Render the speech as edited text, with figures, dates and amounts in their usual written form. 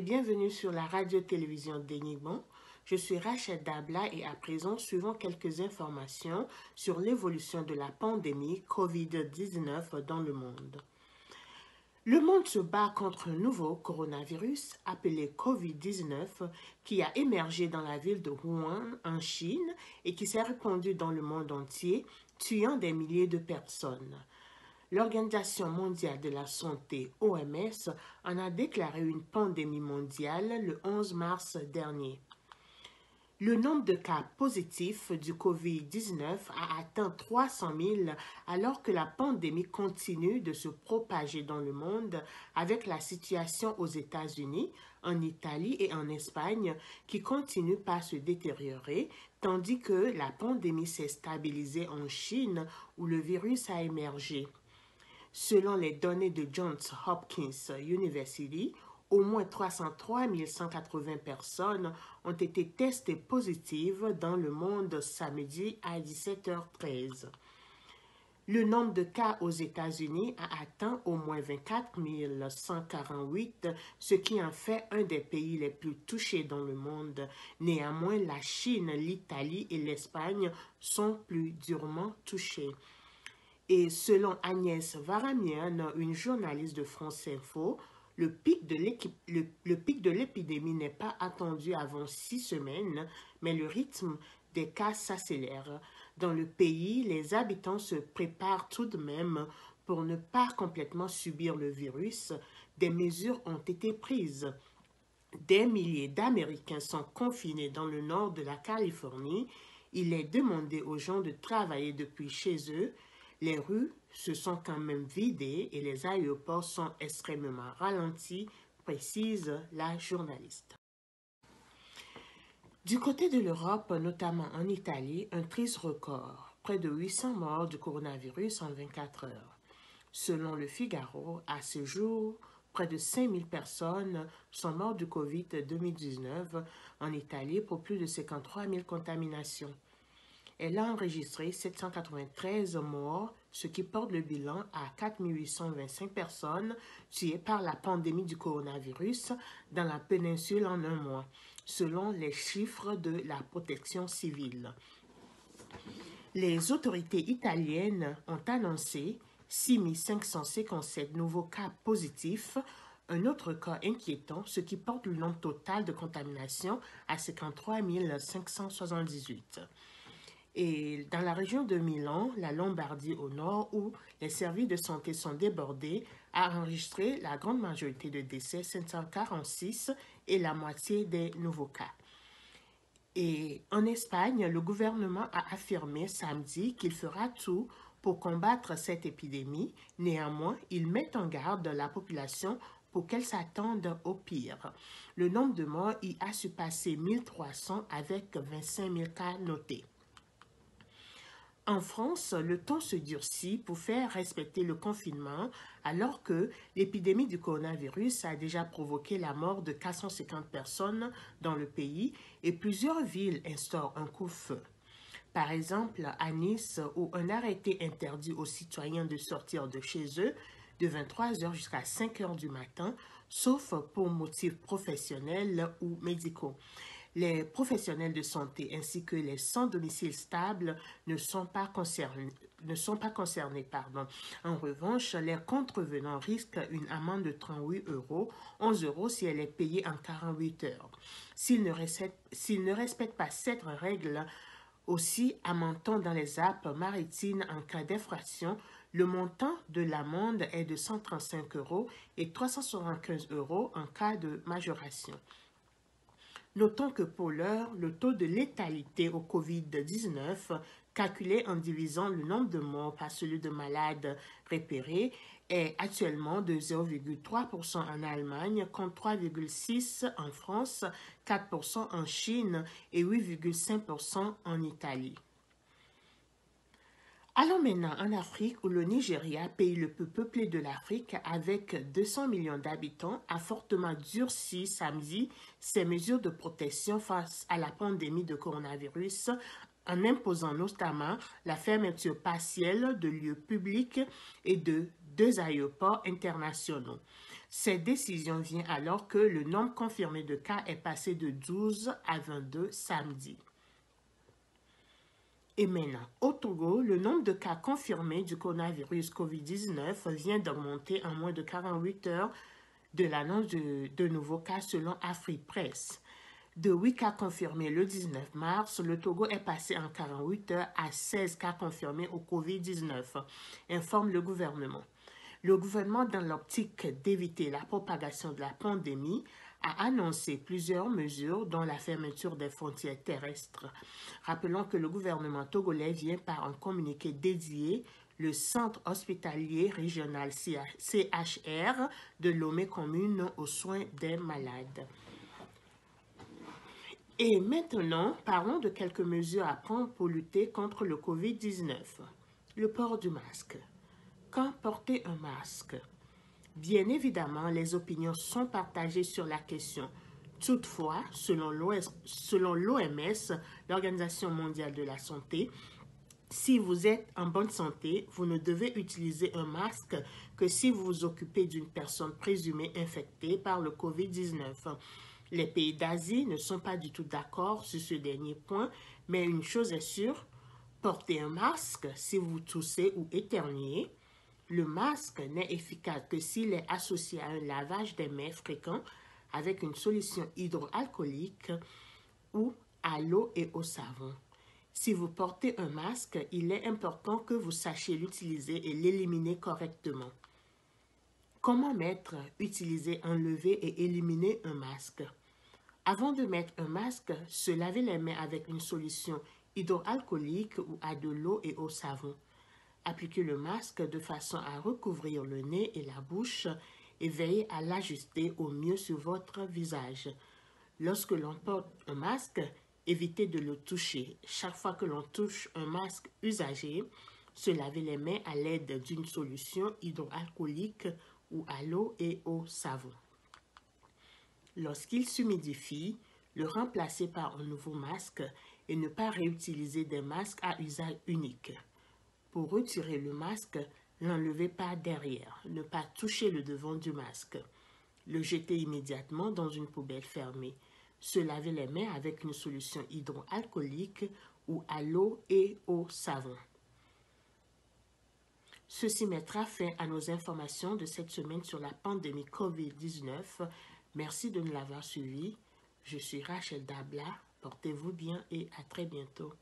et bienvenue sur la radio-télévision d'Enigmon. Je suis Rachel Dabla et à présent, suivons quelques informations sur l'évolution de la pandémie COVID-19 dans le monde. Le monde se bat contre un nouveau coronavirus appelé COVID-19 qui a émergé dans la ville de Wuhan en Chine et qui s'est répandu dans le monde entier, tuant des milliers de personnes. L'Organisation mondiale de la santé, OMS, en a déclaré une pandémie mondiale le 11 mars dernier. Le nombre de cas positifs du COVID-19 a atteint 300 000 alors que la pandémie continue de se propager dans le monde avec la situation aux États-Unis, en Italie et en Espagne qui continue par se détériorer, tandis que la pandémie s'est stabilisée en Chine où le virus a émergé. Selon les données de Johns Hopkins University, au moins 303 180 personnes ont été testées positives dans le monde samedi à 17h13. Le nombre de cas aux États-Unis a atteint au moins 24 148, ce qui en fait un des pays les plus touchés dans le monde. Néanmoins, la Chine, l'Italie et l'Espagne sont plus durement touchés. Et selon Agnès Varamian, une journaliste de France Info, le pic de l'épidémie n'est pas attendu avant 6 semaines, mais le rythme des cas s'accélère. Dans le pays, les habitants se préparent tout de même pour ne pas complètement subir le virus. Des mesures ont été prises. Des milliers d'Américains sont confinés dans le nord de la Californie. Il est demandé aux gens de travailler depuis chez eux. Les rues se sont quand même vidées et les aéroports sont extrêmement ralentis, précise la journaliste. Du côté de l'Europe, notamment en Italie, un triste record, près de 800 morts du coronavirus en 24 heures. Selon le Figaro, à ce jour, près de 5000 personnes sont mortes du Covid-2019 en Italie pour plus de 53 000 contaminations. Elle a enregistré 793 morts, ce qui porte le bilan à 4 825 personnes tuées par la pandémie du coronavirus dans la péninsule en un mois, selon les chiffres de la protection civile. Les autorités italiennes ont annoncé 6 557 nouveaux cas positifs, un autre cas inquiétant, ce qui porte le nombre total de contaminations à 53 578. Et dans la région de Milan, la Lombardie au nord, où les services de santé sont débordés, a enregistré la grande majorité de décès, 546, et la moitié des nouveaux cas. Et en Espagne, le gouvernement a affirmé samedi qu'il fera tout pour combattre cette épidémie. Néanmoins, il met en garde la population pour qu'elle s'attende au pire. Le nombre de morts y a surpassé 1300 avec 25 000 cas notés. En France, le temps se durcit pour faire respecter le confinement alors que l'épidémie du coronavirus a déjà provoqué la mort de 450 personnes dans le pays et plusieurs villes instaurent un couvre-feu. Par exemple, à Nice, où un arrêté interdit aux citoyens de sortir de chez eux de 23h jusqu'à 5h du matin, sauf pour motifs professionnels ou médicaux. Les professionnels de santé ainsi que les sans domicile stable ne sont pas concernés. En revanche, les contrevenants risquent une amende de 38 €, 11 € si elle est payée en 48 heures. S'ils ne respectent pas cette règle, aussi amentant dans les Alpes maritimes en cas d'infraction, le montant de l'amende est de 135 € et 375 € en cas de majoration. Notons que pour l'heure, le taux de létalité au COVID-19, calculé en divisant le nombre de morts par celui de malades repérés, est actuellement de 0,3% en Allemagne, contre 3,6% en France, 4% en Chine et 8,5% en Italie. Allons maintenant en Afrique où le Nigeria, pays le plus peuplé de l'Afrique avec 200 millions d'habitants, a fortement durci samedi ses mesures de protection face à la pandémie de coronavirus en imposant notamment la fermeture partielle de lieux publics et de 2 aéroports internationaux. Cette décision vient alors que le nombre confirmé de cas est passé de 12 à 22 samedi. Et maintenant, au Togo, le nombre de cas confirmés du coronavirus COVID-19 vient d'augmenter en moins de 48 heures de l'annonce de nouveaux cas selon Afripresse. De 8 cas confirmés le 19 mars, le Togo est passé en 48 heures à 16 cas confirmés au COVID-19, informe le gouvernement. Le gouvernement, dans l'optique d'éviter la propagation de la pandémie, a annoncé plusieurs mesures, dont la fermeture des frontières terrestres. Rappelons que le gouvernement togolais vient par un communiqué dédié le centre hospitalier régional CHR de Lomé commune aux soins des malades. Et maintenant, parlons de quelques mesures à prendre pour lutter contre le COVID-19. Le port du masque. Quand porter un masque? Bien évidemment, les opinions sont partagées sur la question. Toutefois, selon l'OMS, l'Organisation mondiale de la santé, si vous êtes en bonne santé, vous ne devez utiliser un masque que si vous vous occupez d'une personne présumée infectée par le COVID-19. Les pays d'Asie ne sont pas du tout d'accord sur ce dernier point, mais une chose est sûre, portez un masque si vous toussez ou éternuez. Le masque n'est efficace que s'il est associé à un lavage des mains fréquent avec une solution hydroalcoolique ou à l'eau et au savon. Si vous portez un masque, il est important que vous sachiez l'utiliser et l'éliminer correctement. Comment mettre, utiliser, enlever et éliminer un masque? Avant de mettre un masque, se laver les mains avec une solution hydroalcoolique ou à de l'eau et au savon. Appliquez le masque de façon à recouvrir le nez et la bouche et veillez à l'ajuster au mieux sur votre visage. Lorsque l'on porte un masque, évitez de le toucher. Chaque fois que l'on touche un masque usagé, se laver les mains à l'aide d'une solution hydroalcoolique ou à l'eau et au savon. Lorsqu'il s'humidifie, le remplacer par un nouveau masque et ne pas réutiliser des masques à usage unique. Pour retirer le masque, l'enlevez par derrière, ne pas toucher le devant du masque. Le jeter immédiatement dans une poubelle fermée. Se laver les mains avec une solution hydroalcoolique ou à l'eau et au savon. Ceci mettra fin à nos informations de cette semaine sur la pandémie COVID-19. Merci de nous l'avoir suivi. Je suis Rachel Dabla. Portez-vous bien et à très bientôt.